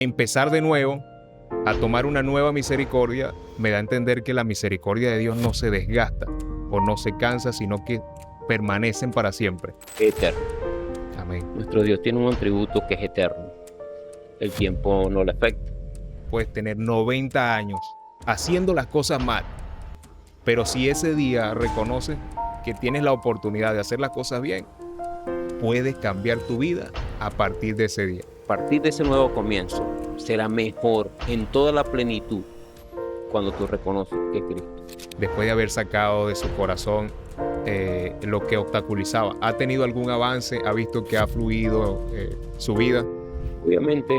Empezar de nuevo, a tomar una nueva misericordia, me da a entender que la misericordia de Dios no se desgasta o no se cansa, sino que permanecen para siempre. Eterno. Amén. Nuestro Dios tiene un atributo que es eterno. El tiempo no le afecta. Puedes tener 90 años haciendo las cosas mal, pero si ese día reconoces que tienes la oportunidad de hacer las cosas bien, puedes cambiar tu vida a partir de ese día. A partir de ese nuevo comienzo, será mejor en toda la plenitud cuando tú reconoces que es Cristo. Después de haber sacado de su corazón lo que obstaculizaba, ¿ha tenido algún avance? ¿Ha visto que ha fluido su vida? Obviamente,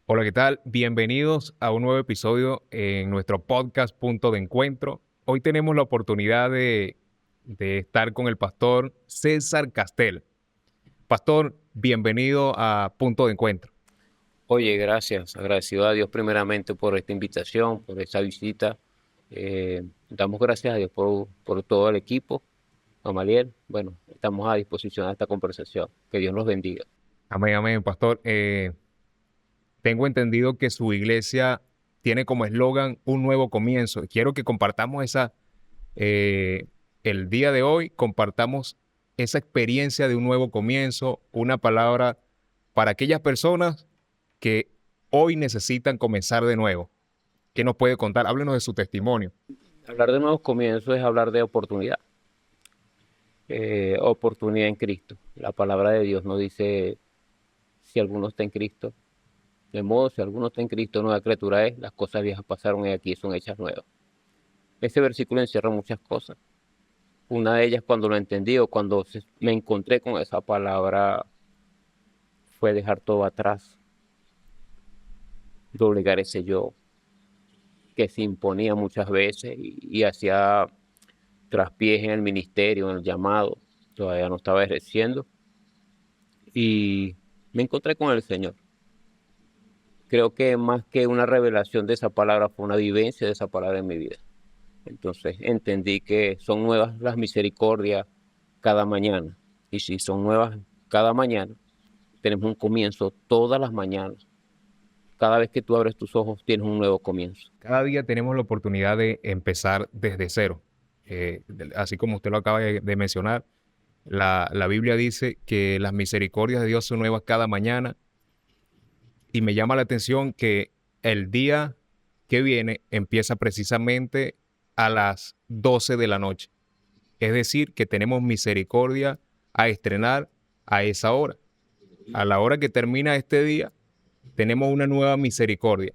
Hola, ¿qué tal? Bienvenidos a un nuevo episodio en nuestro podcast Punto de Encuentro. Hoy tenemos la oportunidad de estar con el pastor César Castel. Pastor, bienvenido a Punto de Encuentro. oye, gracias. Agradecido a Dios primeramente por esta invitación, por esta visita. Damos gracias a Dios por todo el equipo. Amaliel, bueno, estamos a disposición de esta conversación. Que Dios nos bendiga. Amén, amén, pastor. Tengo entendido que su iglesia tiene como eslogan un nuevo comienzo. Quiero que compartamos el día de hoy, compartamos esa experiencia de un nuevo comienzo, una palabra para aquellas personas que hoy necesitan comenzar de nuevo. ¿Qué nos puede contar? Háblenos de su testimonio. Hablar de nuevos comienzos es hablar de oportunidad. Oportunidad en Cristo. La palabra de Dios nos dice si alguno está en Cristo. De modo, si alguno está en Cristo, nueva criatura es, las cosas viejas pasaron y aquí son hechas nuevas. Ese versículo encierra muchas cosas. Una de ellas, cuando lo entendí o cuando me encontré con esa palabra, fue dejar todo atrás, doblegar ese yo que se imponía muchas veces y hacía traspiés en el ministerio, en el llamado. Todavía no estaba ejerciendo y me encontré con el Señor. Creo que más que una revelación de esa palabra, fue una vivencia de esa palabra en mi vida. Entonces entendí que son nuevas las misericordias cada mañana. Y si son nuevas cada mañana, tenemos un comienzo todas las mañanas. Cada vez que tú abres tus ojos, tienes un nuevo comienzo. Cada día tenemos la oportunidad de empezar desde cero. Así como usted lo acaba de mencionar, la Biblia dice que las misericordias de Dios son nuevas cada mañana. Y me llama la atención que el día que viene empieza precisamente a las 12 de la noche. Es decir, que tenemos misericordia a estrenar a esa hora. A la hora que termina este día, tenemos una nueva misericordia.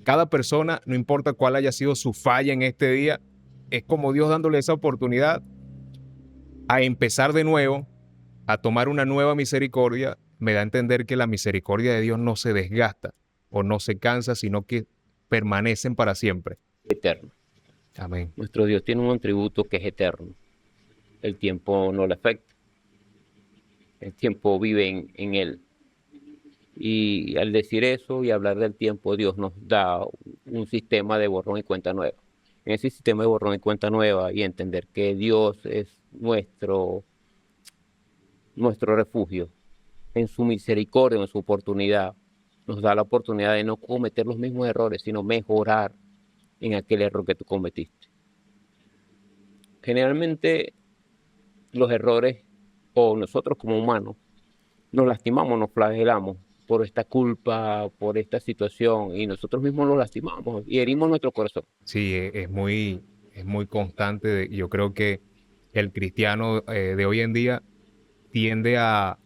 Cada persona, no importa cuál haya sido su falla en este día, es como Dios dándole esa oportunidad a empezar de nuevo, a tomar una nueva misericordia. Me da a entender que la misericordia de Dios no se desgasta o no se cansa, sino que permanecen para siempre. Eterno. Amén. Nuestro Dios tiene un atributo que es eterno. El tiempo no le afecta. El tiempo vive en Él. Y al decir eso y hablar del tiempo, Dios nos da un sistema de borrón y cuenta nueva. En ese sistema de borrón y cuenta nueva y entender que Dios es nuestro refugio, en su misericordia, en su oportunidad, nos da la oportunidad de no cometer los mismos errores, sino mejorar en aquel error que tú cometiste. Generalmente los errores, o nosotros como humanos, nos lastimamos, nos flagelamos por esta culpa, por esta situación, y nosotros mismos nos lastimamos y herimos nuestro corazón. Sí, es muy constante. Yo creo que el cristiano de hoy en día tiende a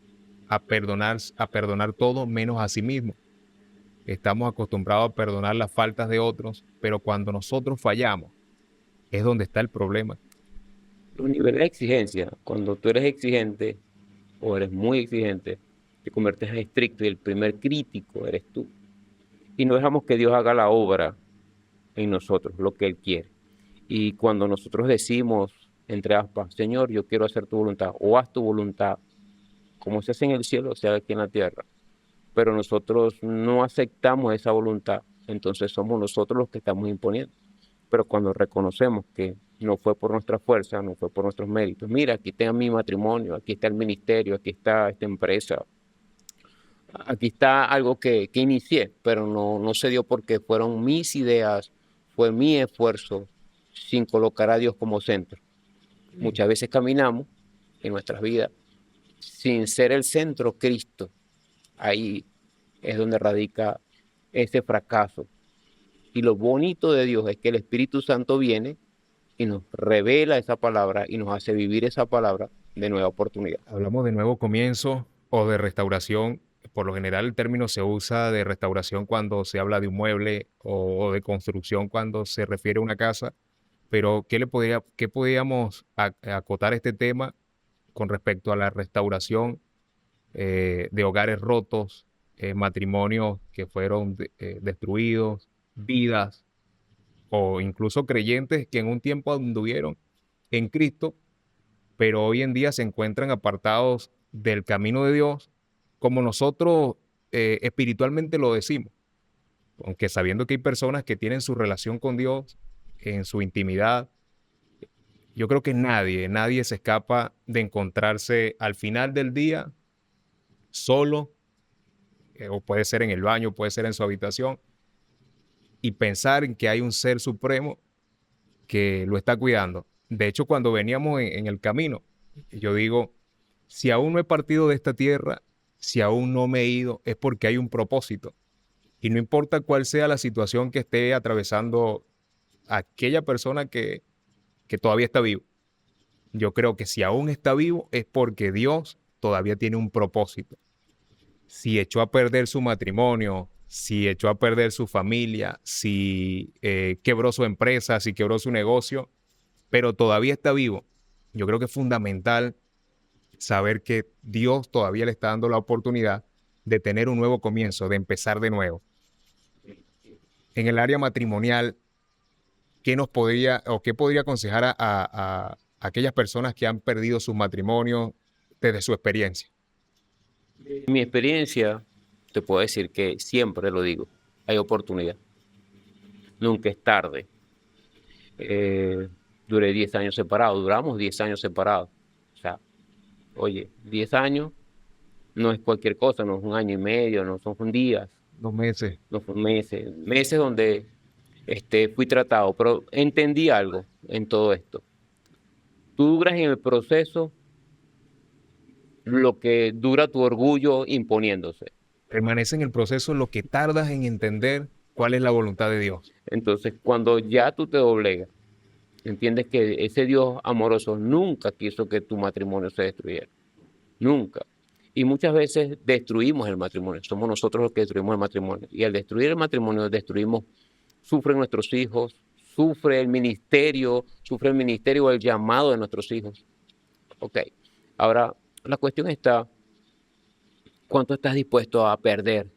perdonar todo menos a sí mismo. Estamos acostumbrados a perdonar las faltas de otros, pero cuando nosotros fallamos es donde está el problema. Los niveles de exigencia, cuando tú eres exigente o eres muy exigente, te conviertes en estricto y el primer crítico eres tú. Y no dejamos que Dios haga la obra en nosotros, lo que Él quiere. Y cuando nosotros decimos, entre aspas, Señor, yo quiero hacer tu voluntad, o haz tu voluntad, como se hace en el cielo, se hace aquí en la tierra, pero nosotros no aceptamos esa voluntad, entonces somos nosotros los que estamos imponiendo. Pero cuando reconocemos que no fue por nuestra fuerza, no fue por nuestros méritos, mira, aquí está mi matrimonio, aquí está el ministerio, aquí está esta empresa, Aquí está algo que inicié, pero no se dio porque fueron mis ideas, fue mi esfuerzo sin colocar a Dios como centro. Muchas veces caminamos en nuestras vidas sin ser el centro Cristo. Ahí es donde radica ese fracaso. Y lo bonito de Dios es que el Espíritu Santo viene y nos revela esa palabra y nos hace vivir esa palabra de nueva oportunidad. Hablamos de nuevo comienzo o de restauración. Por lo general el término se usa de restauración cuando se habla de un mueble o de construcción cuando se refiere a una casa. Pero ¿qué podríamos acotar este tema con respecto a la restauración de hogares rotos, matrimonios que fueron destruidos, vidas o incluso creyentes que en un tiempo anduvieron en Cristo, pero hoy en día se encuentran apartados del camino de Dios, como nosotros espiritualmente lo decimos, aunque sabiendo que hay personas que tienen su relación con Dios en su intimidad. Yo creo que nadie se escapa de encontrarse al final del día solo, o puede ser en el baño, puede ser en su habitación, y pensar en que hay un ser supremo que lo está cuidando. De hecho, cuando veníamos en el camino, yo digo, si aún no he partido de esta tierra, si aún no me he ido, es porque hay un propósito. Y no importa cuál sea la situación que esté atravesando aquella persona que todavía está vivo. Yo creo que si aún está vivo es porque Dios todavía tiene un propósito. Si echó a perder su matrimonio, si echó a perder su familia, si quebró su empresa, si quebró su negocio, pero todavía está vivo. Yo creo que es fundamental saber que Dios todavía le está dando la oportunidad de tener un nuevo comienzo, de empezar de nuevo. En el área matrimonial, ¿qué nos podría o qué podría aconsejar a aquellas personas que han perdido sus matrimonios desde su experiencia? En mi experiencia, te puedo decir que siempre lo digo, hay oportunidad, nunca es tarde. Eh, Duré 10 años separados, duramos 10 años separados. O sea, oye, 10 años no es cualquier cosa, no es un año y medio, no son días, 2 meses. no son meses, meses donde fui tratado, pero entendí algo en todo esto. Tú duras en el proceso lo que dura tu orgullo imponiéndose. Permanece en el proceso lo que tardas en entender cuál es la voluntad de Dios. Entonces, cuando ya tú te doblegas, entiendes que ese Dios amoroso nunca quiso que tu matrimonio se destruyera. Nunca. Y muchas veces destruimos el matrimonio. Somos nosotros los que destruimos el matrimonio. Y al destruir el matrimonio, sufren nuestros hijos, sufre el ministerio o el llamado de nuestros hijos. Ok. Ahora, la cuestión está, ¿cuánto estás dispuesto a perder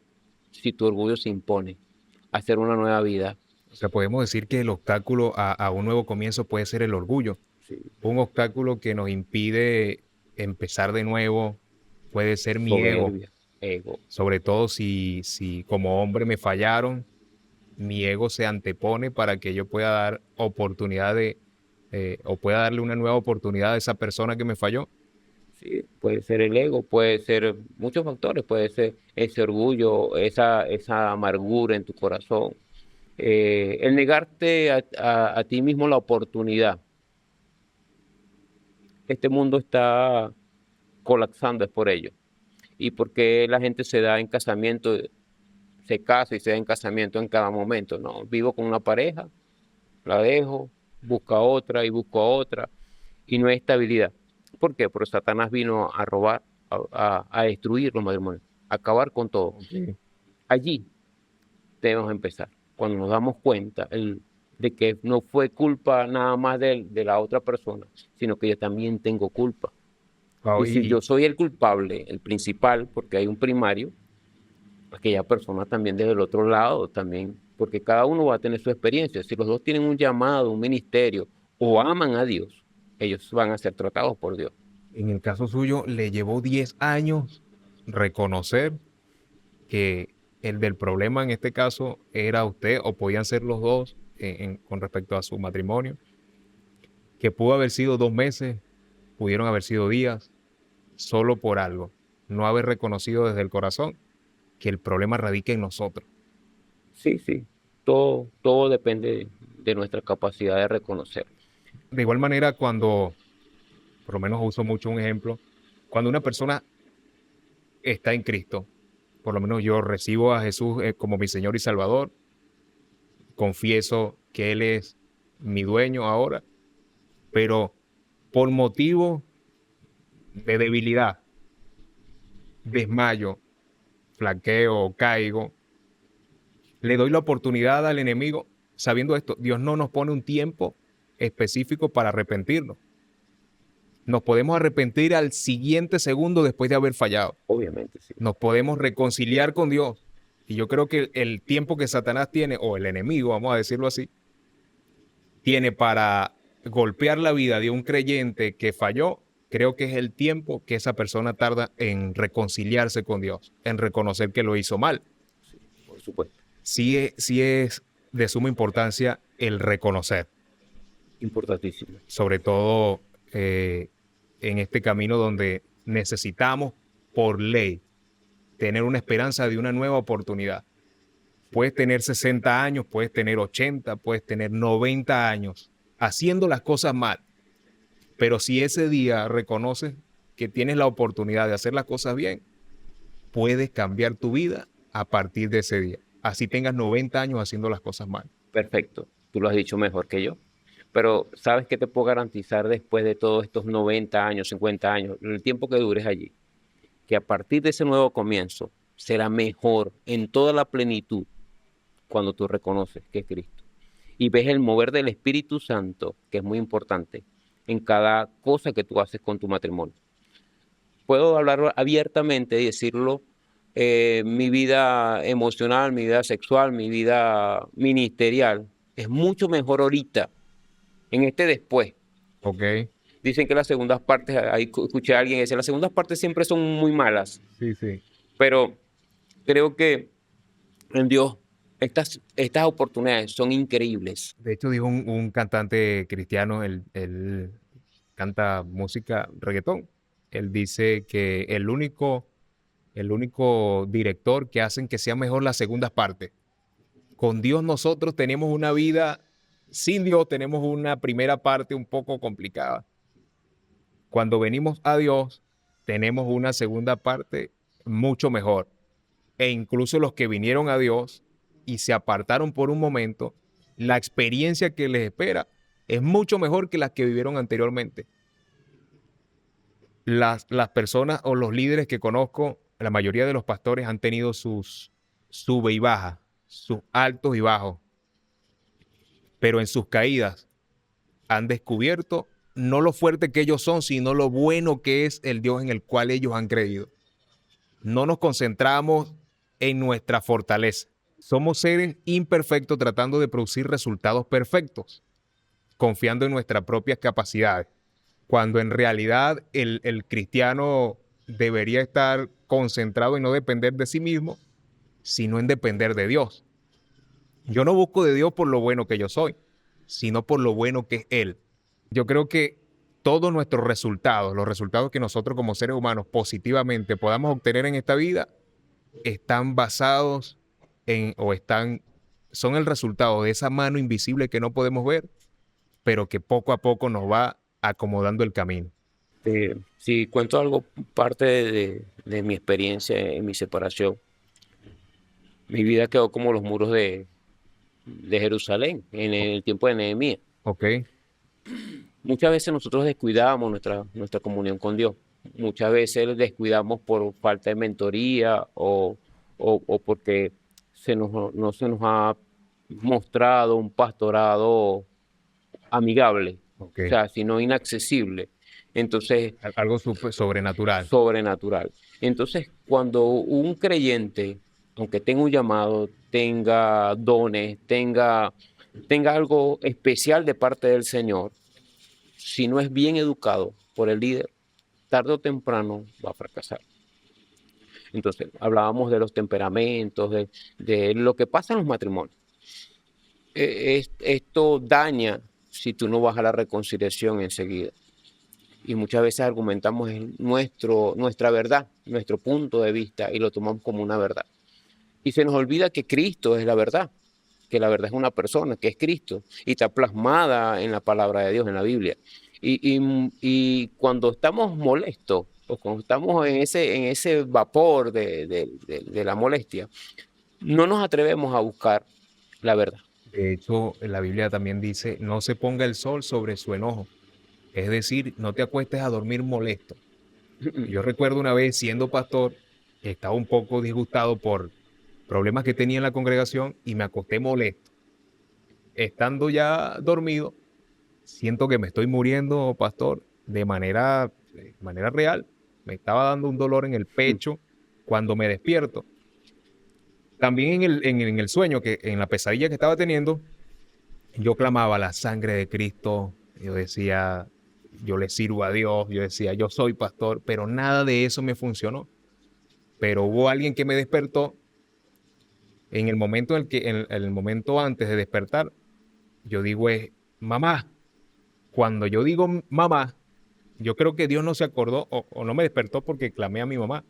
si tu orgullo se impone a hacer una nueva vida? O sea, podemos decir que el obstáculo a un nuevo comienzo puede ser el orgullo. Sí, Un obstáculo que nos impide empezar de nuevo puede ser mi ego. soberbia, ego. Sobre todo si como hombre me fallaron, mi ego se antepone para que yo pueda dar oportunidad o pueda darle una nueva oportunidad a esa persona que me falló. Sí, puede ser el ego, puede ser muchos factores, puede ser ese orgullo, esa amargura en tu corazón, el negarte a ti mismo la oportunidad. Este mundo está colapsando es por ello. Y porque la gente se da en casamiento, se casa y se da en casamiento en cada momento. No, vivo con una pareja, la dejo, busca otra y busco otra, y no hay estabilidad. ¿Por qué? Porque Satanás vino a robar, a destruir los matrimonios, a acabar con todo. Ok. Allí debemos empezar, cuando nos damos cuenta de que no fue culpa nada más de la otra persona, sino que yo también tengo culpa. Wow, Y si yo soy el culpable, el principal, porque hay un primario, aquella persona también desde el otro lado, también, porque cada uno va a tener su experiencia. Si los dos tienen un llamado, un ministerio, o aman a Dios, ellos van a ser tratados por Dios. en el caso suyo le llevó 10 años reconocer que el del problema en este caso era usted o podían ser los dos con respecto a su matrimonio, que pudo haber sido 2 meses, pudieron haber sido días, solo por algo, no haber reconocido desde el corazón que el problema radica en nosotros. Sí, sí. Todo depende de nuestra capacidad de reconocer. De igual manera, cuando, por lo menos uso mucho un ejemplo, cuando una persona está en Cristo, por lo menos yo recibo a Jesús como mi Señor y Salvador, confieso que Él es mi dueño ahora, pero por motivo de debilidad, desmayo, flaqueo, caigo, le doy la oportunidad al enemigo, sabiendo esto, Dios no nos pone un tiempo específico para arrepentirnos. Nos podemos arrepentir al siguiente segundo después de haber fallado. Obviamente, sí. Nos podemos reconciliar con Dios. Y yo creo que el tiempo que Satanás tiene, o el enemigo, vamos a decirlo así, tiene para golpear la vida de un creyente que falló, creo que es el tiempo que esa persona tarda en reconciliarse con Dios, en reconocer que lo hizo mal. Sí, por supuesto. Sí es de suma importancia el reconocer, Importantísimo. sobre todo en este camino donde necesitamos por ley tener una esperanza de una nueva oportunidad. Puedes tener 60 años, puedes tener 80, puedes tener 90 años haciendo las cosas mal, pero si ese día reconoces que tienes la oportunidad de hacer las cosas bien, puedes cambiar tu vida a partir de ese día. Así tengas 90 años haciendo las cosas mal. Perfecto. Tú lo has dicho mejor que yo. Pero ¿sabes qué te puedo garantizar después de todos estos 90 años, 50 años, el tiempo que dures allí? Que a partir de ese nuevo comienzo será mejor en toda la plenitud cuando tú reconoces que es Cristo. Y ves el mover del Espíritu Santo, que es muy importante, en cada cosa que tú haces con tu matrimonio. Puedo hablar abiertamente y decirlo, mi vida emocional, mi vida sexual, mi vida ministerial es mucho mejor ahorita, en este después. Ok, Dicen que las segundas partes, ahí escuché a alguien decir, las segundas partes siempre son muy malas, sí. pero creo que en Dios estas oportunidades son increíbles. De hecho, dijo un cantante cristiano, él canta música reggaetón. Él dice que el único director que hacen que sea mejor las segundas partes. Con Dios nosotros tenemos una vida, sin Dios tenemos una primera parte un poco complicada. Cuando venimos a Dios, tenemos una segunda parte mucho mejor. E incluso los que vinieron a Dios y se apartaron por un momento, la experiencia que les espera es mucho mejor que las que vivieron anteriormente. Las personas o los líderes que conozco, la mayoría de los pastores han tenido sus sube y baja, sus altos y bajos, pero en sus caídas han descubierto no lo fuerte que ellos son, sino lo bueno que es el Dios en el cual ellos han creído. No nos concentramos en nuestra fortaleza. Somos seres imperfectos tratando de producir resultados perfectos, confiando en nuestras propias capacidades, cuando en realidad el cristiano debería estar concentrado en no depender de sí mismo, sino en depender de Dios. Yo no busco de Dios por lo bueno que yo soy, sino por lo bueno que es Él. Yo creo que todos nuestros resultados, los resultados que nosotros como seres humanos positivamente podamos obtener en esta vida, están basados en son el resultado de esa mano invisible que no podemos ver, pero que poco a poco nos va acomodando el camino. Si cuento algo, parte de mi experiencia en mi separación, mi vida quedó como los muros de Jerusalén en el tiempo de Nehemías. Ok, Muchas veces nosotros descuidamos nuestra comunión con Dios. Muchas veces descuidamos por falta de mentoría o porque no se nos ha mostrado un pastorado amigable, ok. o sea, sino inaccesible. Entonces, Algo sobrenatural. sobrenatural. Entonces, cuando un creyente, aunque tenga un llamado, tenga dones, tenga algo especial de parte del Señor, si no es bien educado por el líder, tarde o temprano va a fracasar. Entonces, hablábamos de los temperamentos, de lo que pasa en los matrimonios. Esto daña si tú no vas a la reconciliación enseguida. Y muchas veces argumentamos nuestra verdad, nuestro punto de vista, y lo tomamos como una verdad. Y se nos olvida que Cristo es la verdad, que la verdad es una persona, que es Cristo, y está plasmada en la palabra de Dios, en la Biblia. Y cuando estamos molestos, o cuando estamos en ese vapor de la molestia, no nos atrevemos a buscar la verdad. De hecho, la Biblia también dice, no se ponga el sol sobre su enojo. Es decir, no te acuestes a dormir molesto. Yo recuerdo una vez siendo pastor, estaba un poco disgustado por problemas que tenía en la congregación y me acosté molesto. Estando ya dormido, siento que me estoy muriendo, pastor, de manera real. Me estaba dando un dolor en el pecho cuando me despierto. También en el sueño, en la pesadilla que estaba teniendo, yo clamaba la sangre de Cristo. Yo decía, yo le sirvo a Dios. Yo decía, yo soy pastor, pero nada de eso me funcionó. Pero hubo alguien que me despertó en el momento en el momento antes de despertar. Yo digo es, mamá. Cuando yo digo mamá, yo creo que Dios no se acordó o no me despertó porque clamé a mi mamá,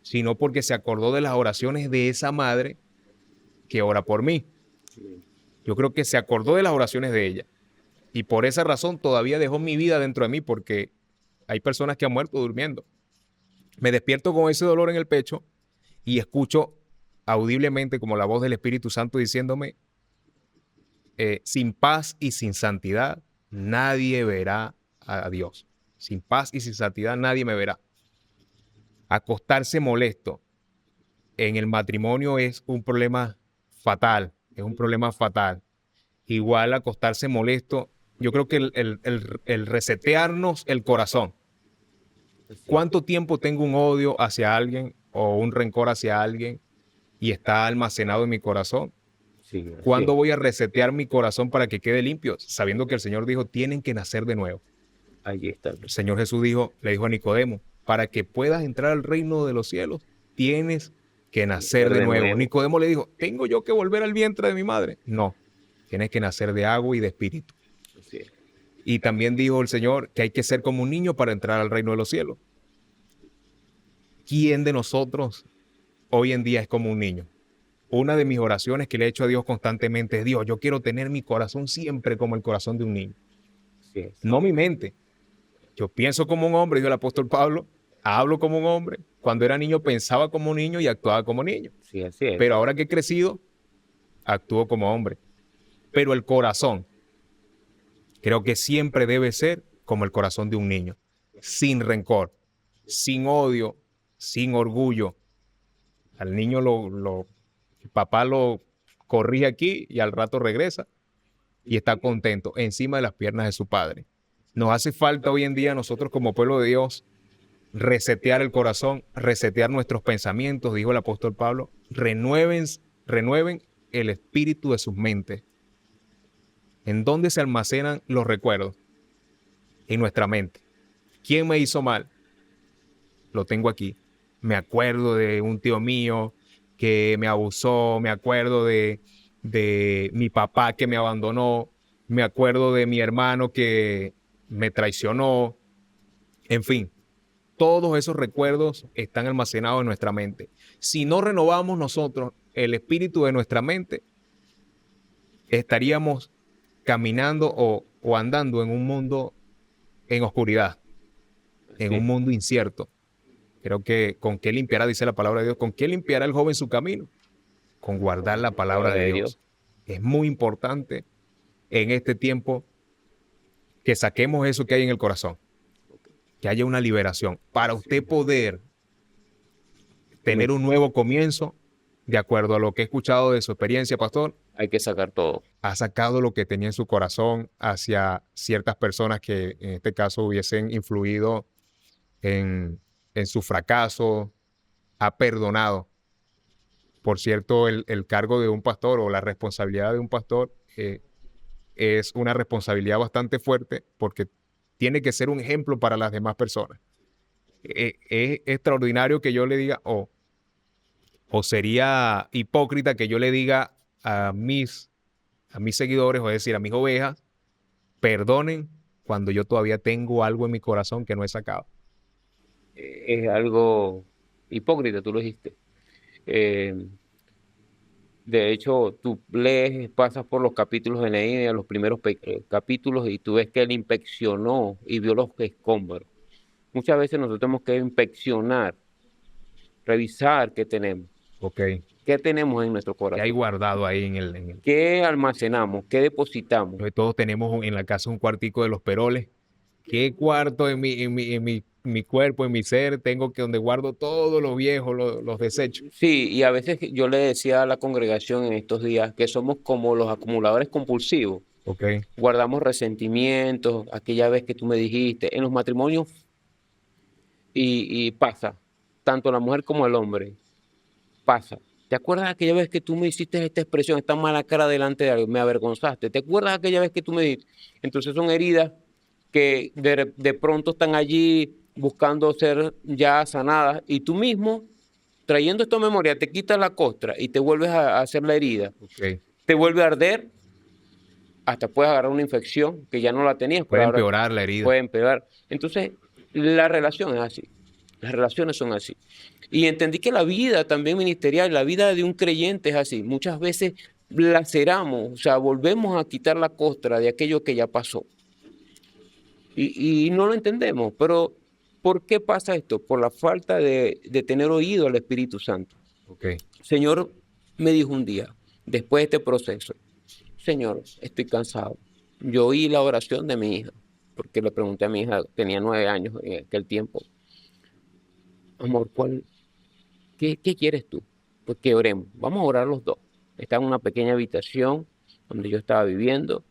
sino porque se acordó de las oraciones de esa madre que ora por mí. Yo creo que se acordó de las oraciones de ella. Y por esa razón todavía dejó mi vida dentro de mí, porque hay personas que han muerto durmiendo. Me despierto con ese dolor en el pecho y escucho audiblemente como la voz del Espíritu Santo diciéndome, sin paz y sin santidad nadie verá a Dios. Sin paz y sin santidad nadie me verá. Acostarse molesto en el matrimonio es un problema fatal, es un problema fatal. Igual acostarse molesto, yo creo que el resetearnos el corazón. ¿Cuánto tiempo tengo un odio hacia alguien o un rencor hacia alguien y está almacenado en mi corazón? Sí, ¿Cuándo voy a resetear mi corazón para que quede limpio? Sabiendo que el Señor dijo, tienen que nacer de nuevo. allí está. El Señor Jesús le dijo a Nicodemo, para que puedas entrar al reino de los cielos, tienes que nacer de nuevo. Nicodemo le dijo, ¿tengo yo que volver al vientre de mi madre? No, tienes que nacer de agua y de espíritu. Así es. Y también dijo el Señor que hay que ser como un niño para entrar al reino de los cielos. ¿Quién de nosotros hoy en día es como un niño? Una de mis oraciones que le he hecho a Dios constantemente es, Dios, yo quiero tener mi corazón siempre como el corazón de un niño. Así es. No mi mente. Yo pienso como un hombre, dijo el apóstol Pablo, hablo como un hombre. Cuando era niño pensaba como un niño y actuaba como niño. Sí, así es. Pero ahora que he crecido, actúo como hombre. Pero el corazón, creo que siempre debe ser como el corazón de un niño. Sin rencor, sin odio, sin orgullo. Al niño el papá lo corrige aquí y al rato regresa y está contento encima de las piernas de su padre. Nos hace falta hoy en día nosotros como pueblo de Dios resetear el corazón, resetear nuestros pensamientos, dijo el apóstol Pablo, renueven el espíritu de sus mentes. ¿En dónde se almacenan los recuerdos? En nuestra mente. ¿Quién me hizo mal? Lo tengo aquí. Me acuerdo de un tío mío que me abusó, me acuerdo de mi papá que me abandonó, me acuerdo de mi hermano que me traicionó, en fin. Todos esos recuerdos están almacenados en nuestra mente. Si no renovamos nosotros el espíritu de nuestra mente, estaríamos caminando o andando en un mundo en oscuridad, en Sí. un mundo incierto. Creo que con qué limpiará, dice la palabra de Dios, con qué limpiará el joven su camino, con guardar la palabra de Dios. Es muy importante en este tiempo que saquemos eso que hay en el corazón, que haya una liberación para usted poder tener un nuevo comienzo, de acuerdo a lo que he escuchado de su experiencia, pastor. Hay que sacar todo. Ha sacado lo que tenía en su corazón hacia ciertas personas que en este caso hubiesen influido en su fracaso, ha perdonado. Por cierto, el cargo de un pastor o la responsabilidad de un pastor es una responsabilidad bastante fuerte porque tiene que ser un ejemplo para las demás personas. Es extraordinario que yo le diga, o sería hipócrita que yo le diga a mis seguidores, o es decir, a mis ovejas, perdonen cuando yo todavía tengo algo en mi corazón que no he sacado. Es algo hipócrita, tú lo dijiste. Eh, De hecho, tú lees, pasas por los capítulos de Nehemías, los primeros capítulos, y tú ves que él inspeccionó y vio los escombros. Muchas veces nosotros tenemos que inspeccionar, revisar Ok. qué tenemos en nuestro ¿Qué hay corazón, guardado ahí qué almacenamos, qué depositamos. Todos tenemos en la casa un cuartico de los peroles? ¿Qué cuarto mi cuerpo, en mi ser, tengo que donde guardo todo lo viejo, los desechos? Sí, y a veces yo le decía a la congregación en estos días que somos como los acumuladores compulsivos. Ok, Guardamos resentimientos, aquella vez que tú me dijiste, en los matrimonios y pasa, tanto la mujer como el hombre, pasa. ¿Te acuerdas aquella vez que tú me hiciste esta expresión, esta mala cara delante de alguien? Me avergonzaste. ¿Te acuerdas aquella vez que tú me dijiste? Entonces son heridas que de pronto están allí buscando ser ya sanadas y tú mismo, trayendo esta memoria, te quitas la costra y te vuelves a hacer la herida. ok. Te vuelve a arder, hasta puedes agarrar una infección que ya no la tenías, pero Puede ahora empeorar la herida. puede empeorar. Entonces, la relación es así. Las relaciones son así. Y entendí que la vida también ministerial, la vida de un creyente es así. Muchas veces laceramos, o sea, volvemos a quitar la costra de aquello que ya pasó. Y no lo entendemos. Pero, ¿por qué pasa esto? Por la falta de tener oído al Espíritu Santo. Ok, El Señor me dijo un día, después de este proceso, Señor, estoy cansado. Yo oí la oración de mi hija, porque le pregunté a mi hija, tenía 9 años en aquel tiempo, amor, qué quieres tú? Pues que oremos. Vamos a orar los dos. Estaba en una pequeña habitación donde yo estaba viviendo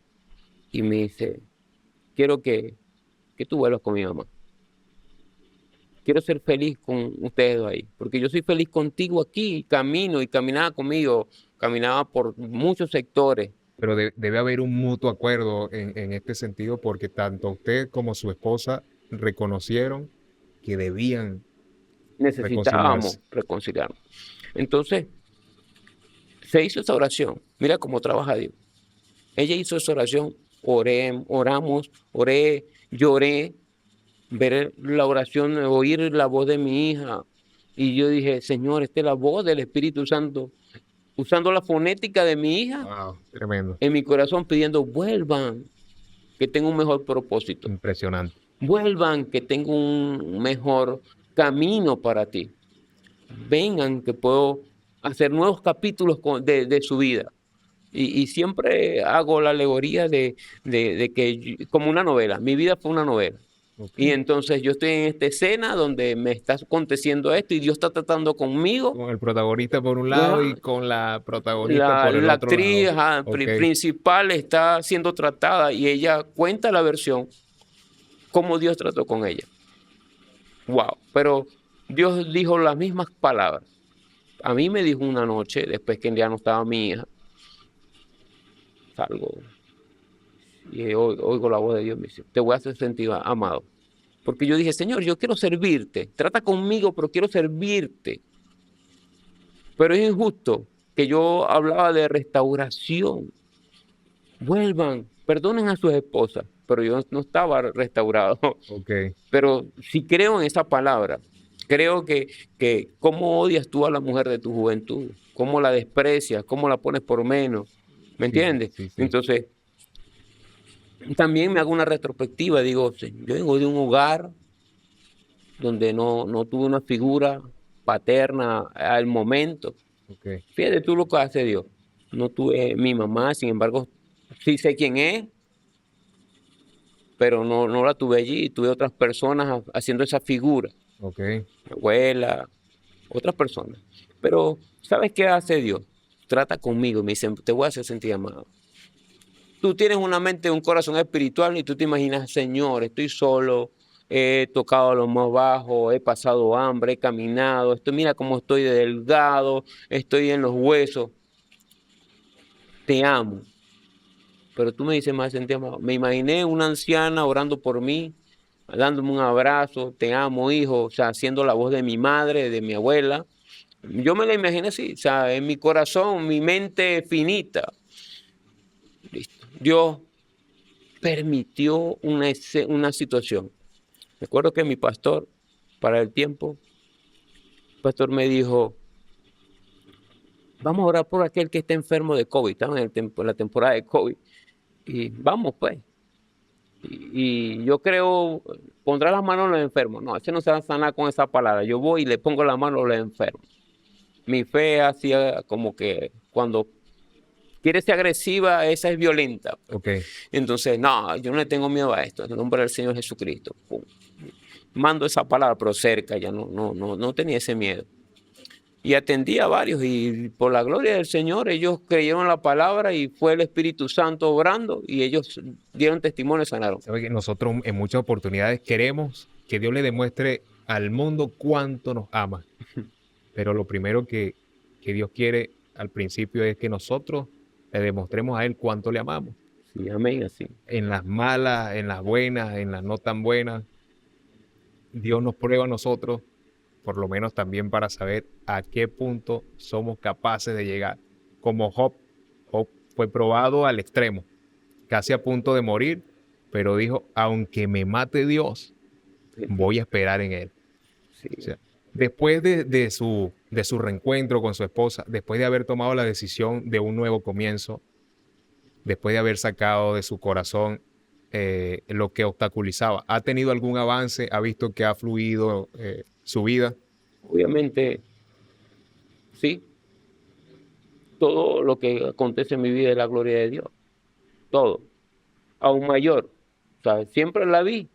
y me dice, quiero que tú vuelvas con mi mamá. Quiero ser feliz con ustedes dos ahí, porque yo soy feliz contigo aquí, y camino y caminaba conmigo, caminaba por muchos sectores. pero debe haber un mutuo acuerdo en este sentido porque tanto usted como su esposa reconocieron que debían Necesitábamos reconciliarse. reconciliarnos. Entonces, se hizo esa oración. Mira cómo trabaja Dios. Ella hizo esa oración, oramos, oré, lloré, ver la oración, oír la voz de mi hija. Y yo dije, Señor, esta es la voz del Espíritu Santo, usando la fonética de mi hija Wow, tremendo, en mi corazón, pidiendo, vuelvan, que tengo un mejor propósito. impresionante. Vuelvan, que tengo un mejor camino para ti. Vengan, que puedo hacer nuevos capítulos de su vida. Y siempre hago la alegoría de que, como una novela, mi vida fue una novela. Ok. Y entonces yo estoy en esta escena donde me está aconteciendo esto y Dios está tratando conmigo. Con el protagonista por un lado ¿Verdad? y con la protagonista La, por el la otro actriz lado. Ok, principal está siendo tratada y ella cuenta la versión, cómo Dios trató con ella. Wow, pero Dios dijo las mismas palabras. A mí me dijo una noche, después que ya no estaba mi hija, salgo y oigo la voz de Dios, me dice, te voy a hacer sentir amado. Porque yo dije, Señor, yo quiero servirte, trata conmigo, pero quiero servirte. Pero es injusto que yo hablaba de restauración. Vuelvan, perdonen a sus esposas, pero yo no estaba restaurado. ok. Pero sí creo en esa palabra. Creo que cómo odias tú a la mujer de tu juventud, cómo la desprecias, cómo la pones por menos. ¿Me Sí, entiendes? sí, sí. Entonces, también me hago una retrospectiva. Digo, yo vengo de un hogar donde no tuve una figura paterna al momento. Ok, Fíjate tú lo que hace Dios. No tuve mi mamá, sin embargo, sí sé quién es, pero no la tuve allí. Tuve otras personas haciendo esa figura. ok. Mi abuela, otras personas. Pero, ¿sabes qué hace Dios? Trata conmigo, me dice, te voy a hacer sentir amado. Tú tienes una mente, un corazón espiritual y tú te imaginas, Señor, estoy solo, he tocado a lo más bajo, he pasado hambre, he caminado, mira cómo estoy de delgado, estoy en los huesos. Te amo. Pero tú me dices, me hace sentir amado. Me imaginé una anciana orando por mí, dándome un abrazo, te amo, hijo, o sea, haciendo la voz de mi madre, de mi abuela. Yo me la imaginé así, o sea, en mi corazón, mi mente finita. Listo. Dios permitió una situación. Recuerdo que mi pastor, para el tiempo, el pastor me dijo, vamos a orar por aquel que está enfermo de COVID. Estamos en la temporada de COVID. Y vamos, pues. Y yo creo, pondrá las manos en los enfermos. No, ese no se va a sanar con esa palabra. Yo voy y le pongo la mano a los enfermos. Mi fe hacía como que cuando quiere ser agresiva, esa es violenta. Ok. Entonces, no, yo no le tengo miedo a esto. En el nombre del Señor Jesucristo. Pum. Mando esa palabra, pero cerca, ya no tenía ese miedo. Y atendí a varios y por la gloria del Señor ellos creyeron la palabra y fue el Espíritu Santo obrando y ellos dieron testimonio y sanaron. Sabe que nosotros en muchas oportunidades queremos que Dios le demuestre al mundo cuánto nos ama. Pero lo primero que Dios quiere al principio es que nosotros le demostremos a Él cuánto le amamos. Sí, amén, así. En las malas, en las buenas, en las no tan buenas, Dios nos prueba a nosotros, por lo menos también para saber a qué punto somos capaces de llegar. Como Job fue probado al extremo, casi a punto de morir, pero dijo, aunque me mate Dios, voy a esperar en Él. Sí. O sea, después de su reencuentro con su esposa, después de haber tomado la decisión de un nuevo comienzo, después de haber sacado de su corazón lo que obstaculizaba, ¿ha tenido algún avance? ¿Ha visto que ha fluido su vida? Obviamente, sí, todo lo que acontece en mi vida es la gloria de Dios, todo, aún mayor. O sea, siempre la vi,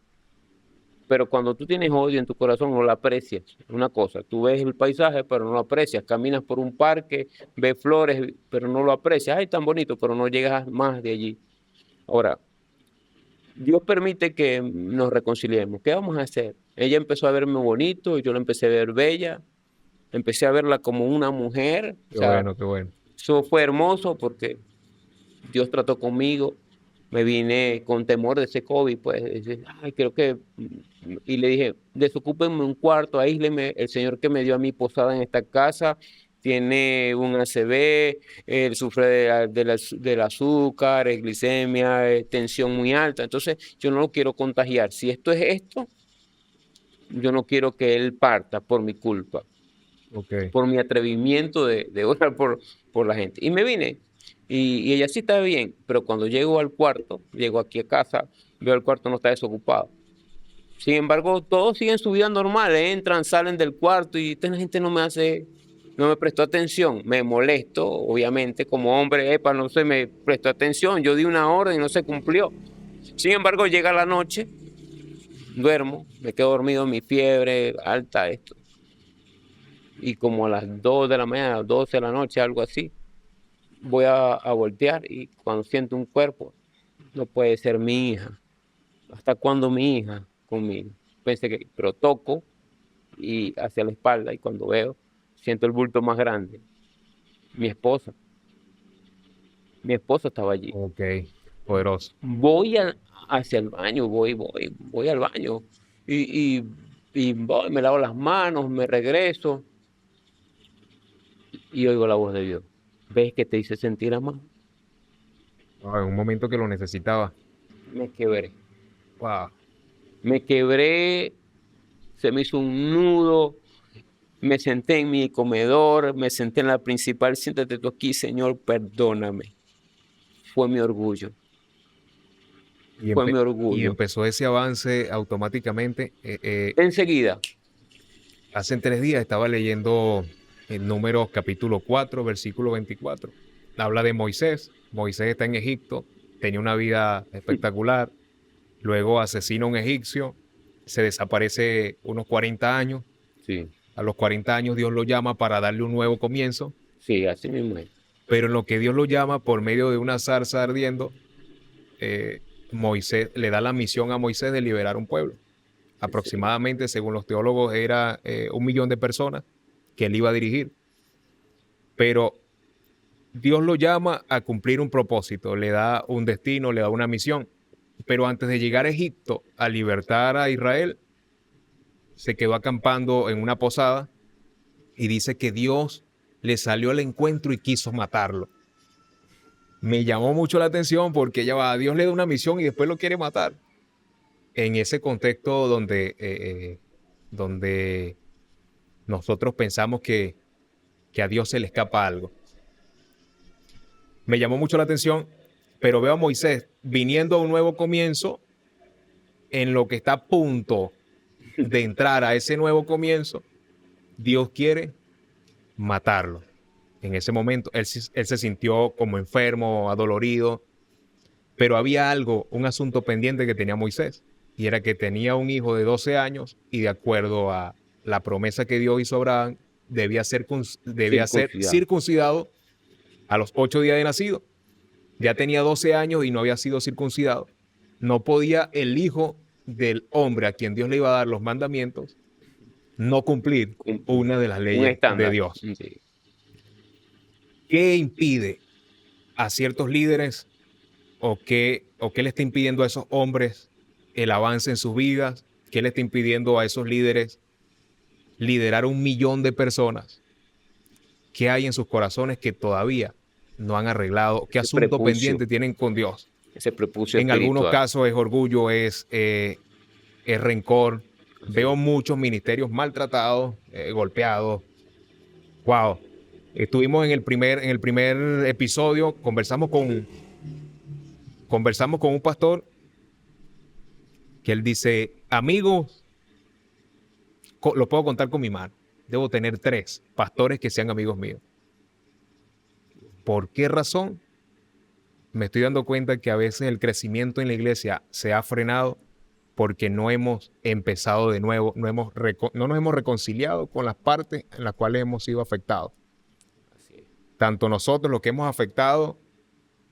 pero cuando tú tienes odio en tu corazón no la aprecias. Una cosa, tú ves el paisaje, pero no lo aprecias. Caminas por un parque, ves flores, pero no lo aprecias. Ay, tan bonito, pero no llegas más de allí. Ahora, Dios permite que nos reconciliemos. ¿Qué vamos a hacer? Ella empezó a verme bonito, y yo la empecé a ver bella, empecé a verla como una mujer. O Qué sea, bueno, qué bueno. eso fue hermoso porque Dios trató conmigo. Me vine con temor de ese COVID, pues, ay, creo que, y le dije, desocúpenme un cuarto, aísleme, el Señor que me dio a mi posada en esta casa tiene un ACV, él sufre del azúcar, glicemia, tensión muy alta, entonces yo no lo quiero contagiar. Si esto es esto, yo no quiero que él parta por mi culpa, Okay. por mi atrevimiento de orar por la gente. Y me vine. Y ella sí está bien, pero cuando llego al cuarto, llego aquí a casa, veo el cuarto no está desocupado. Sin embargo, todos siguen su vida normal, entran, salen del cuarto y esta gente no me prestó atención. Me molesto, obviamente, como hombre, epa, no se me prestó atención. Yo di una orden y no se cumplió. Sin embargo, llega la noche, duermo, me quedo dormido, mi fiebre alta, esto. Y como a las 2 de la mañana, 12 de la noche, algo así, voy a voltear y cuando siento un cuerpo, no puede ser mi hija. ¿Hasta cuándo mi hija conmigo? Pensé que, pero toco y hacia la espalda y cuando veo, siento el bulto más grande. Mi esposa. Mi esposa estaba allí. Ok, poderoso. Voy hacia el baño, voy al baño y voy, me lavo las manos, me regreso y oigo la voz de Dios. ¿Ves que te hice sentir amado? En un momento que lo necesitaba. Me quebré. Wow. Me quebré, se me hizo un nudo, me senté en mi comedor, me senté en la principal, siéntate tú aquí, Señor, perdóname. Fue mi orgullo, Y, fue mi y orgullo. empezó ese avance automáticamente. Enseguida, Hace 3 días estaba leyendo en Números capítulo 4, versículo 24. Habla de Moisés. Moisés está en Egipto, tenía una vida espectacular. Luego asesina a un egipcio, se desaparece unos 40 años. sí, A los 40 años Dios lo llama para darle un nuevo comienzo. sí, así mismo es. Pero en lo que Dios lo llama por medio de una zarza ardiendo, Moisés le da la misión a Moisés de liberar un pueblo. Aproximadamente, según los teólogos, era 1 millón de personas que él iba a dirigir. Pero Dios lo llama a cumplir un propósito, le da un destino, le da una misión. Pero antes de llegar a Egipto a libertar a Israel, se quedó acampando en una posada y dice que Dios le salió al encuentro y quiso matarlo. Me llamó mucho la atención porque Dios le da una misión y después lo quiere matar. En ese contexto donde nosotros pensamos que a Dios se le escapa algo. me llamó mucho la atención, pero veo a Moisés viniendo a un nuevo comienzo en lo que está a punto de entrar a ese nuevo comienzo. Dios quiere matarlo. En ese momento él se sintió como enfermo, adolorido, pero había algo, un asunto pendiente que tenía Moisés, y era que tenía un hijo de 12 años y de acuerdo a la promesa que Dios hizo a Abraham, debía ser circuncidado a los 8 días de nacido. Ya tenía 12 años y no había sido circuncidado. No podía el hijo del hombre a quien Dios le iba a dar los mandamientos no cumplir una de las Un leyes de estándar. Dios. Sí. ¿Qué impide a ciertos líderes o qué le está impidiendo a esos hombres el avance en sus vidas? ¿Qué le está impidiendo a esos líderes liderar 1 millón de personas? ¿Qué hay en sus corazones que todavía no han arreglado? ¿Qué Ese asunto prepucio. pendiente tienen con Dios? Ese prepucio En algunos espiritual. casos es orgullo, es rencor. Veo muchos ministerios maltratados, golpeados. Wow. Estuvimos en el primer episodio, conversamos con un pastor que él dice, amigos, lo puedo contar con mi mano. Debo tener 3 pastores que sean amigos míos. ¿Por qué razón? Me estoy dando cuenta que a veces el crecimiento en la iglesia se ha frenado porque no hemos empezado de nuevo, no nos hemos reconciliado con las partes en las cuales hemos sido afectados. Tanto nosotros, los que hemos afectado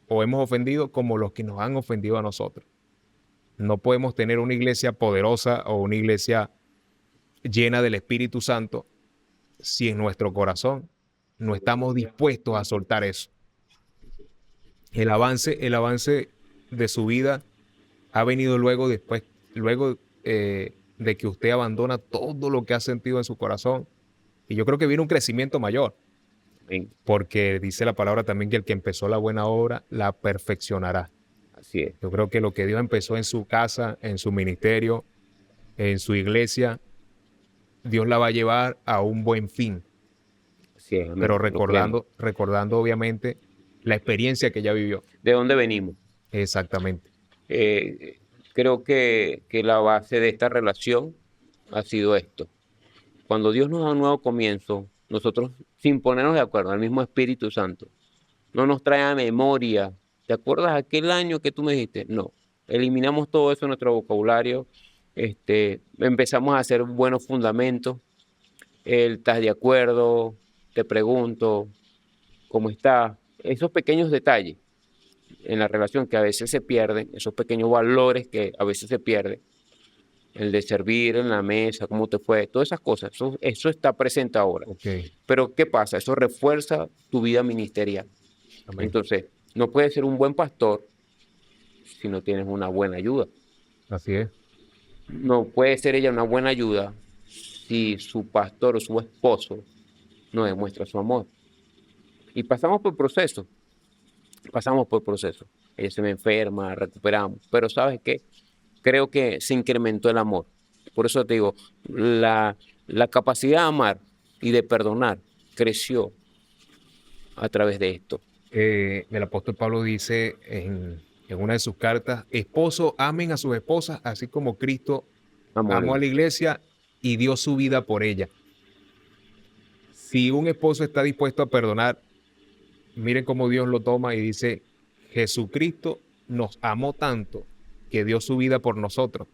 o hemos ofendido, como los que nos han ofendido a nosotros. No podemos tener una iglesia poderosa o una iglesia llena del Espíritu Santo si en nuestro corazón no estamos dispuestos a soltar eso. El avance de su vida ha venido luego de que usted abandona todo lo que ha sentido en su corazón. Y yo creo que viene un crecimiento mayor. Amén. Porque dice la palabra también que el que empezó la buena obra la perfeccionará. Así es. Yo creo que lo que Dios empezó en su casa, en su ministerio, en su iglesia, Dios la va a llevar a un buen fin. Así es, amén. Pero recordando obviamente la experiencia que ella vivió. ¿De dónde venimos? Exactamente. Creo que la base de esta relación ha sido esto. Cuando Dios nos da un nuevo comienzo, nosotros, sin ponernos de acuerdo, al mismo Espíritu Santo, no nos trae a memoria. ¿Te acuerdas aquel año que tú me dijiste? No. Eliminamos todo eso de nuestro vocabulario. Empezamos a hacer buenos fundamentos. ¿Estás de acuerdo? Te pregunto, ¿cómo estás? Esos pequeños detalles en la relación que a veces se pierden, esos pequeños valores que a veces se pierden, el de servir en la mesa, cómo te fue, todas esas cosas, eso está presente ahora. Okay. Pero ¿qué pasa? Eso refuerza tu vida ministerial. Amén. Entonces, no puedes ser un buen pastor si no tienes una buena ayuda. Así es. No puede ser ella una buena ayuda si su pastor o su esposo no demuestra su amor. Y pasamos por procesos. Ella se me enferma, recuperamos. Pero ¿sabes qué? Creo que se incrementó el amor. Por eso te digo, la capacidad de amar y de perdonar creció a través de esto. El apóstol Pablo dice en una de sus cartas, esposos amen a sus esposas, así como Cristo amó a la iglesia y dio su vida por ella. Si un esposo está dispuesto a perdonar, miren cómo Dios lo toma y dice, Jesucristo nos amó tanto que dio su vida por nosotros.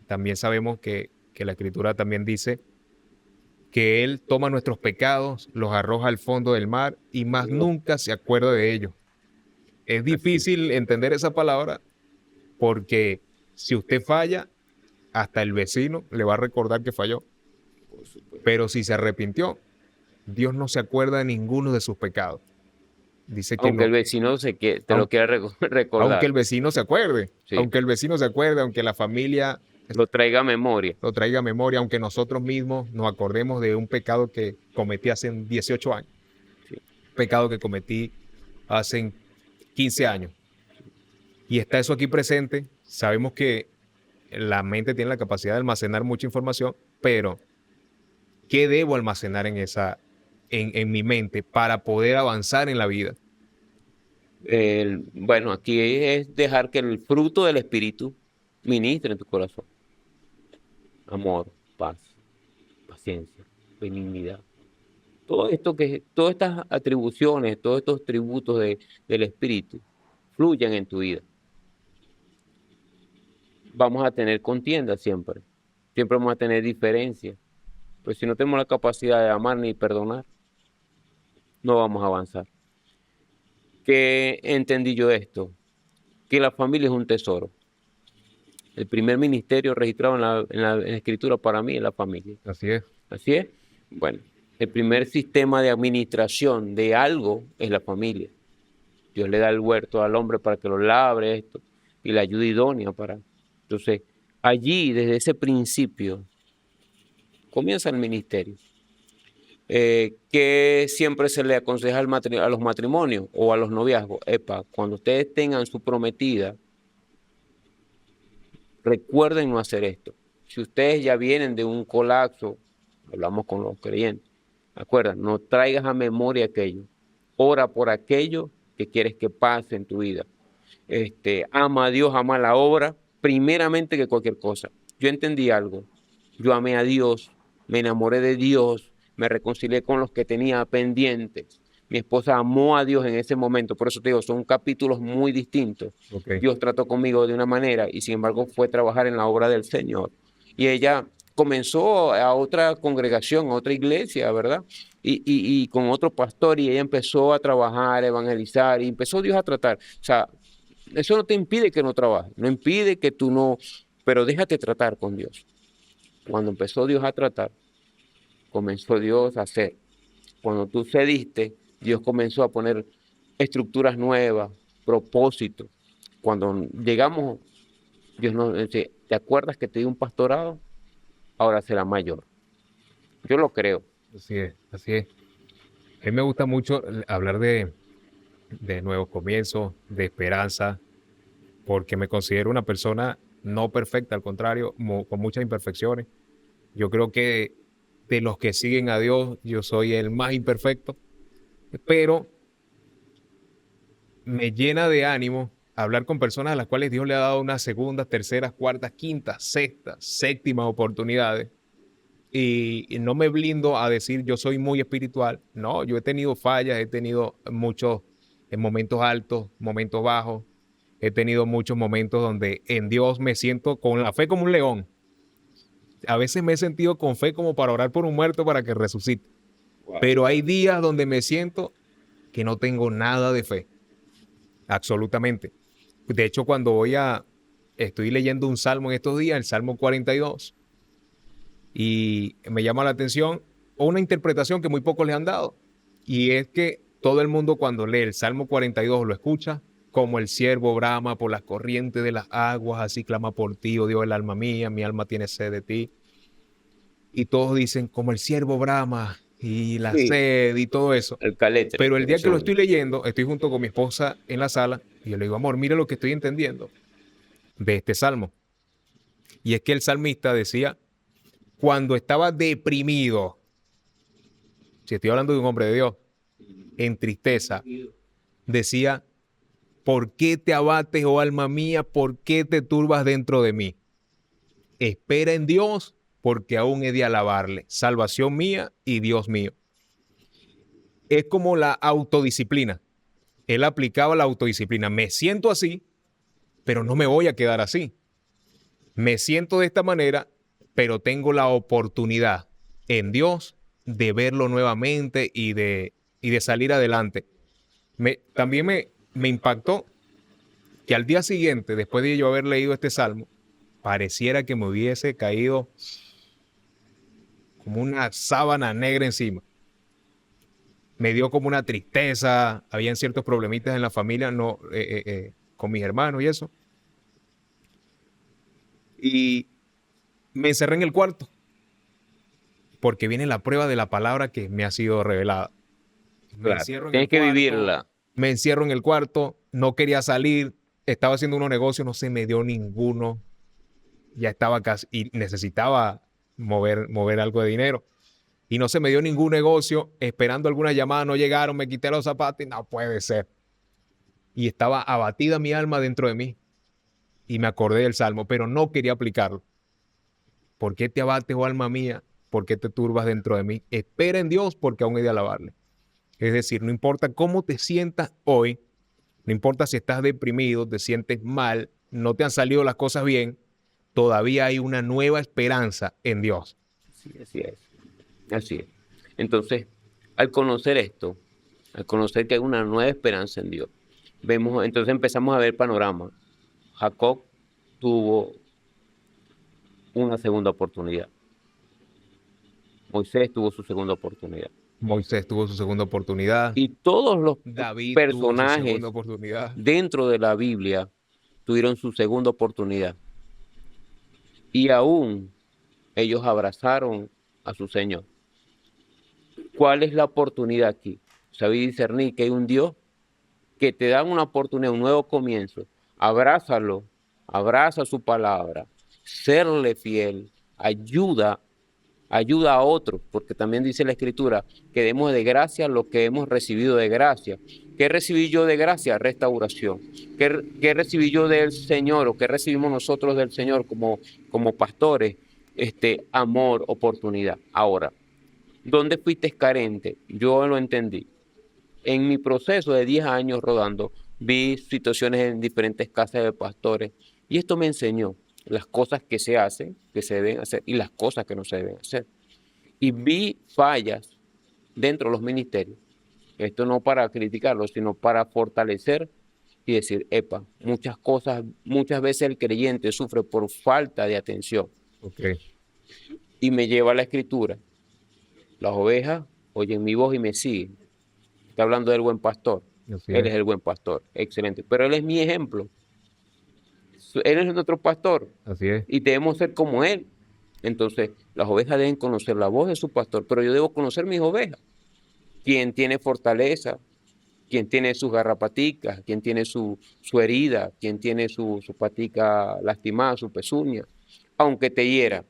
También sabemos que la Escritura también dice que Él toma nuestros pecados, los arroja al fondo del mar y más nunca se acuerda de ellos. Es difícil entender esa palabra porque si usted falla, hasta el vecino le va a recordar que falló. Pero si se arrepintió, Dios no se acuerda de ninguno de sus pecados. Dice que aunque el vecino te lo quiera recordar. Aunque el vecino se acuerde, sí. Aunque la familia lo traiga a memoria. Aunque nosotros mismos nos acordemos de un pecado que cometí hace 18 años. Sí. Pecado que cometí hace 15 años. Y está eso aquí presente. Sabemos que la mente tiene la capacidad de almacenar mucha información, pero ¿qué debo almacenar en mi mente para poder avanzar en la vida? Bueno, aquí es dejar que el fruto del Espíritu ministre en tu corazón. Amor, paz, paciencia, benignidad. Todas estas atribuciones, todos estos tributos del Espíritu fluyen en tu vida. Vamos a tener contienda siempre. Siempre vamos a tener diferencias. Pero si no tenemos la capacidad de amar ni perdonar, no vamos a avanzar. ¿Qué entendí yo de esto? Que la familia es un tesoro. El primer ministerio registrado en la Escritura para mí es la familia. Así es. Así es. Bueno, el primer sistema de administración de algo es la familia. Dios le da el huerto al hombre para que lo labre esto y la ayuda idónea para. Entonces, allí, desde ese principio, comienza el ministerio. Que siempre se le aconseja a los matrimonios o a los noviazgos. Epa, cuando ustedes tengan su prometida, recuerden no hacer esto. Si ustedes ya vienen de un colapso, hablamos con los creyentes, acuerdan, no traigas a memoria aquello. Ora por aquello que quieres que pase en tu vida. Ama a Dios, ama la obra, primeramente que cualquier cosa. Yo entendí algo. Yo amé a Dios, me enamoré de Dios, me reconcilié con los que tenía pendientes. Mi esposa amó a Dios en ese momento, por eso te digo, son capítulos muy distintos. Ok. Dios trató conmigo de una manera y sin embargo fue trabajar en la obra del Señor. Y ella comenzó a otra congregación, a otra iglesia, ¿verdad? Y con otro pastor y ella empezó a trabajar, a evangelizar y empezó Dios a tratar. O sea, eso no te impide que no trabajes, no impide que tú no, pero déjate tratar con Dios. Cuando empezó Dios a tratar, comenzó Dios a hacer. Cuando tú cediste, Dios comenzó a poner estructuras nuevas, propósitos. Cuando llegamos, Dios nos dice, ¿te acuerdas que te di un pastorado? Ahora será mayor. Yo lo creo. Así es. Así es. A mí me gusta mucho hablar de nuevos comienzos, de esperanza, porque me considero una persona no perfecta, al contrario, con muchas imperfecciones. Yo creo que de los que siguen a Dios, yo soy el más imperfecto, pero me llena de ánimo hablar con personas a las cuales Dios le ha dado unas segundas, terceras, cuartas, quintas, sextas, séptimas oportunidades. Y no me blindo a decir yo soy muy espiritual. No, yo he tenido fallas, he tenido muchos momentos altos, momentos bajos. He tenido muchos momentos donde en Dios me siento con la fe como un león. A veces me he sentido con fe como para orar por un muerto para que resucite. Wow. Pero hay días donde me siento que no tengo nada de fe. Absolutamente. De hecho, estoy leyendo un salmo en estos días, el Salmo 42, y me llama la atención una interpretación que muy pocos le han dado. Y es que todo el mundo cuando lee el Salmo 42 lo escucha como el siervo brama por las corrientes de las aguas, así clama por ti, oh Dios, el alma mía, mi alma tiene sed de ti. Y todos dicen como el siervo brama y la Sí, sed y todo eso. el caletre. Pero el día que lo estoy leyendo, estoy junto con mi esposa en la sala y yo le digo, amor, mira lo que estoy entendiendo de este salmo. Y es que el salmista decía, cuando estaba deprimido, si estoy hablando de un hombre de Dios, en tristeza, decía, ¿por qué te abates, oh alma mía? ¿Por qué te turbas dentro de mí? Espera en Dios, porque aún he de alabarle, salvación mía y Dios mío. Es como la autodisciplina. Él aplicaba la autodisciplina. Me siento así, pero no me voy a quedar así. Me siento de esta manera, pero tengo la oportunidad en Dios de verlo nuevamente y de salir adelante. También me impactó que al día siguiente, después de yo haber leído este salmo, pareciera que me hubiese caído como una sábana negra encima. Me dio como una tristeza, habían ciertos problemitas en la familia, no, con mis hermanos y eso. Y me encerré en el cuarto, porque viene la prueba de la palabra que me ha sido revelada. Me Claro, encierro en el tienes que cuarto, vivirla. me encierro en el cuarto, no quería salir, estaba haciendo unos negocios, no se me dio ninguno, ya estaba casi, y necesitaba mover algo de dinero. Y no se me dio ningún negocio, esperando algunas llamadas, no llegaron, me quité los zapatos y no puede ser. y estaba abatida mi alma dentro de mí. Y me acordé del Salmo, pero no quería aplicarlo. ¿Por qué te abates, oh alma mía? ¿Por qué te turbas dentro de mí? Espera en Dios, porque aún he de alabarle. Es decir, no importa cómo te sientas hoy, no importa si estás deprimido, te sientes mal, no te han salido las cosas bien, todavía hay una nueva esperanza en Dios. Sí, así es. Así es. Entonces, al conocer esto, al conocer que hay una nueva esperanza en Dios, vemos, entonces empezamos a ver el panorama. Jacob tuvo una segunda oportunidad. Moisés tuvo su segunda oportunidad. Moisés tuvo su segunda oportunidad, Y todos los David tuvo su segunda personajes oportunidad. dentro de la Biblia tuvieron su segunda oportunidad. Y aún ellos abrazaron a su Señor. ¿Cuál es la oportunidad aquí? Sabéis discernir que hay un Dios que te da una oportunidad, un nuevo comienzo. Abrázalo, abraza su palabra, serle fiel, ayuda a otros, porque también dice la Escritura que demos de gracia lo que hemos recibido de gracia. ¿Qué recibí yo de gracia? Restauración. ¿Qué recibí yo del Señor o qué recibimos nosotros del Señor como pastores? Amor, oportunidad. Ahora, ¿dónde fuiste carente? Yo lo entendí. En mi proceso de 10 años rodando, vi situaciones en diferentes casas de pastores y esto me enseñó las cosas que se hacen, que se deben hacer y las cosas que no se deben hacer. Y vi fallas dentro de los ministerios. Esto no para criticarlos, sino para fortalecer y decir, epa, muchas cosas, muchas veces el creyente sufre por falta de atención. Okay. Y me lleva a la escritura. Las ovejas oyen mi voz y me siguen. Está hablando del buen pastor. Así Él es. es el buen pastor. Excelente. Pero él es mi ejemplo. Él es nuestro pastor. Así es. Y debemos ser como él. Entonces, las ovejas deben conocer la voz de su pastor, pero yo debo conocer mis ovejas. Quien tiene fortaleza, quien tiene sus garrapaticas, quien tiene su herida, quien tiene su patica lastimada, su pezuña, aunque te hiera,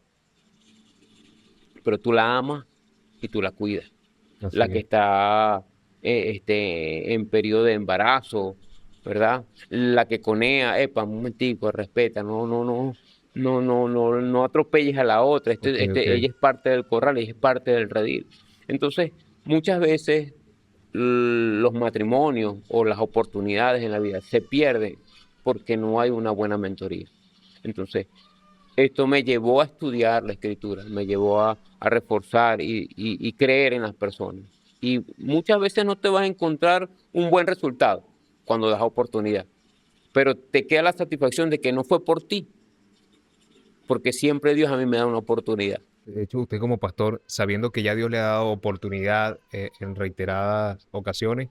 pero tú la amas y tú la cuidas. Así La que es. está en periodo de embarazo, ¿verdad? La que conea, epa, un momentico, respeta, no atropelles a la otra. Ok, ok. Ella es parte del corral, ella es parte del redil. Entonces, muchas veces los matrimonios o las oportunidades en la vida se pierden porque no hay una buena mentoría. Entonces, esto me llevó a estudiar la escritura, me llevó a reforzar y creer en las personas. Y muchas veces no te vas a encontrar un buen resultado cuando das oportunidad, pero te queda la satisfacción de que no fue por ti, porque siempre Dios a mí me da una oportunidad. De hecho, usted como pastor, sabiendo que ya Dios le ha dado oportunidad en reiteradas ocasiones,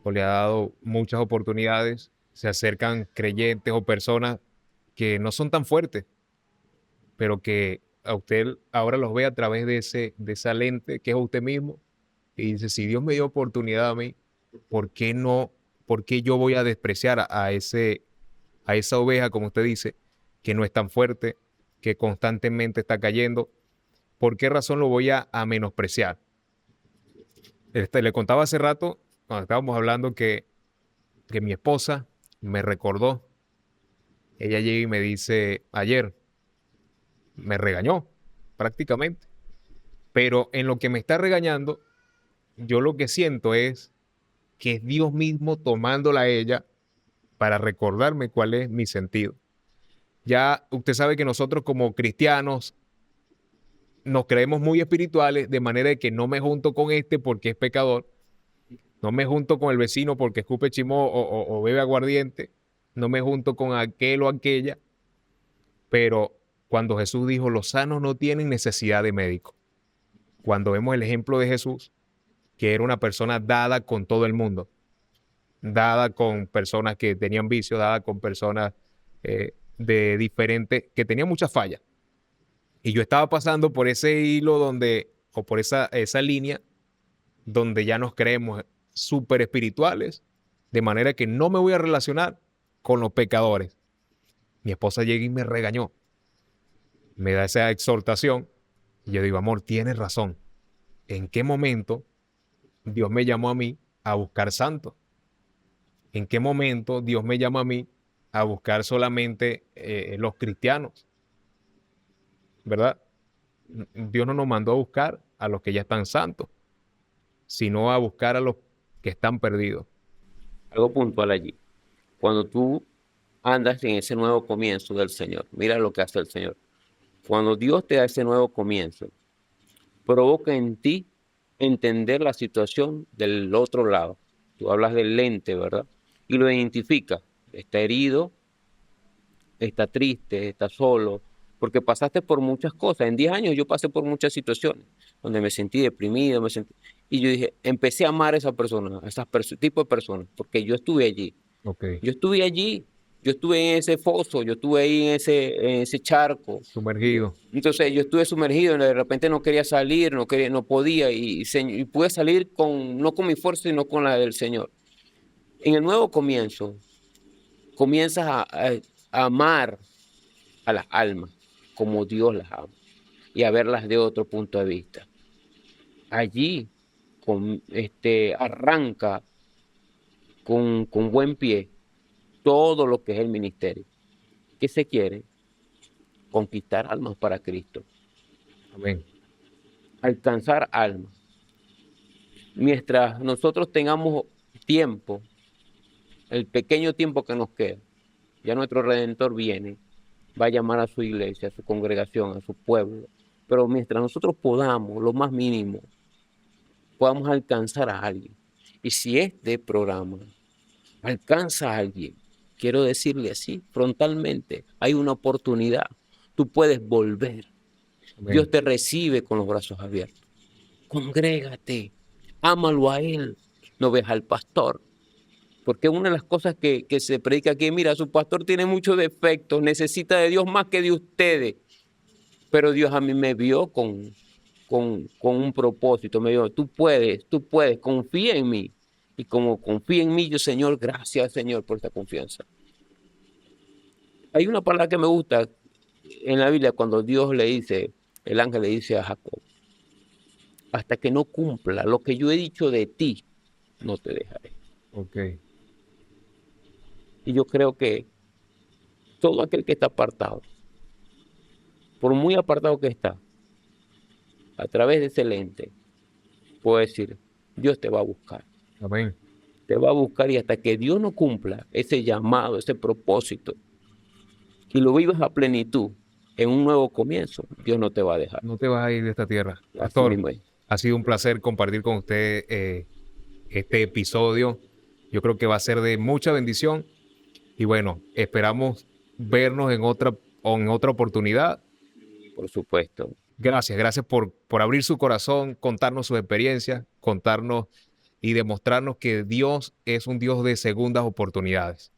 o le ha dado muchas oportunidades, se acercan creyentes o personas que no son tan fuertes, pero que a usted ahora los ve a través de esa lente que es usted mismo y dice, si Dios me dio oportunidad a mí, ¿por qué no? ¿Por qué yo voy a despreciar a esa oveja, como usted dice, que no es tan fuerte, que constantemente está cayendo? ¿Por qué razón lo voy a menospreciar? Le contaba hace rato, cuando estábamos hablando, que mi esposa me recordó. Ella llega y me dice, ayer me regañó prácticamente, pero en lo que me está regañando, yo lo que siento es que es Dios mismo tomándola a ella para recordarme cuál es mi sentido. Ya usted sabe que nosotros como cristianos nos creemos muy espirituales, de manera de que no me junto con este porque es pecador, no me junto con el vecino porque escupe chimó o bebe aguardiente, no me junto con aquel o aquella, pero cuando Jesús dijo, los sanos no tienen necesidad de médico, cuando vemos el ejemplo de Jesús, que era una persona dada con todo el mundo, dada con personas que tenían vicios, dada con personas de diferentes, que tenían muchas fallas. Y yo estaba pasando por ese hilo donde, o por esa línea, donde ya nos creemos súper espirituales, de manera que no me voy a relacionar con los pecadores. Mi esposa llega y me regañó, me da esa exhortación, y yo digo, amor, tienes razón. ¿En qué momento Dios me llamó a mí a buscar santos? ¿En qué momento Dios me llama a mí a buscar solamente los cristianos? ¿Verdad? Dios no nos mandó a buscar a los que ya están santos, sino a buscar a los que están perdidos. Algo puntual allí. Cuando tú andas en ese nuevo comienzo del Señor, mira lo que hace el Señor. Cuando Dios te da ese nuevo comienzo, provoca en ti entender la situación del otro lado. Tú hablas del lente, ¿verdad? Y lo identifica. Está herido, está triste, está solo, porque pasaste por muchas cosas. En 10 años yo pasé por muchas situaciones donde me sentí deprimido, y yo dije, empecé a amar a esa persona, a ese tipo de personas, porque yo estuve allí. Ok. Yo estuve allí, yo estuve en ese foso, yo estuve ahí en ese charco. Sumergido. Entonces yo estuve sumergido, de repente no quería salir, no podía, y pude salir no con mi fuerza, sino con la del Señor. En el nuevo comienzo, comienzas a amar a las almas como Dios las ama y a verlas de otro punto de vista. Allí arranca con buen pie todo lo que es el ministerio. ¿Qué se quiere? Conquistar almas para Cristo, Amén. alcanzar almas. Mientras nosotros tengamos tiempo, el pequeño tiempo que nos queda, ya nuestro Redentor viene, va a llamar a su iglesia, a su congregación, a su pueblo. Pero mientras nosotros podamos, lo más mínimo, podamos alcanzar a alguien. Y si este programa alcanza a alguien, quiero decirle así, frontalmente, hay una oportunidad. Tú puedes volver. Amén. Dios te recibe con los brazos abiertos. Congrégate, ámalo a Él, no ves al pastor. Porque una de las cosas que se predica aquí, mira, su pastor tiene muchos defectos, necesita de Dios más que de ustedes. Pero Dios a mí me vio con un propósito, me dijo, tú puedes, confía en mí. Y como confía en mí, yo, Señor, gracias, Señor, por esta confianza. Hay una palabra que me gusta en la Biblia cuando Dios le dice, el ángel le dice a Jacob, hasta que no cumpla lo que yo he dicho de ti, no te dejaré. Ok. Y yo creo que todo aquel que está apartado, por muy apartado que está, a través de ese lente, puede decir, Dios te va a buscar. Amén. Te va a buscar y hasta que Dios no cumpla ese llamado, ese propósito, y lo vivas a plenitud en un nuevo comienzo, Dios no te va a dejar. No te vas a ir de esta tierra. Así Pastor, mismo es. ha sido un placer compartir con usted este episodio. Yo creo que va a ser de mucha bendición. Y bueno, esperamos vernos en otra oportunidad. Por supuesto. Gracias por abrir su corazón, contarnos sus experiencias, contarnos y demostrarnos que Dios es un Dios de segundas oportunidades.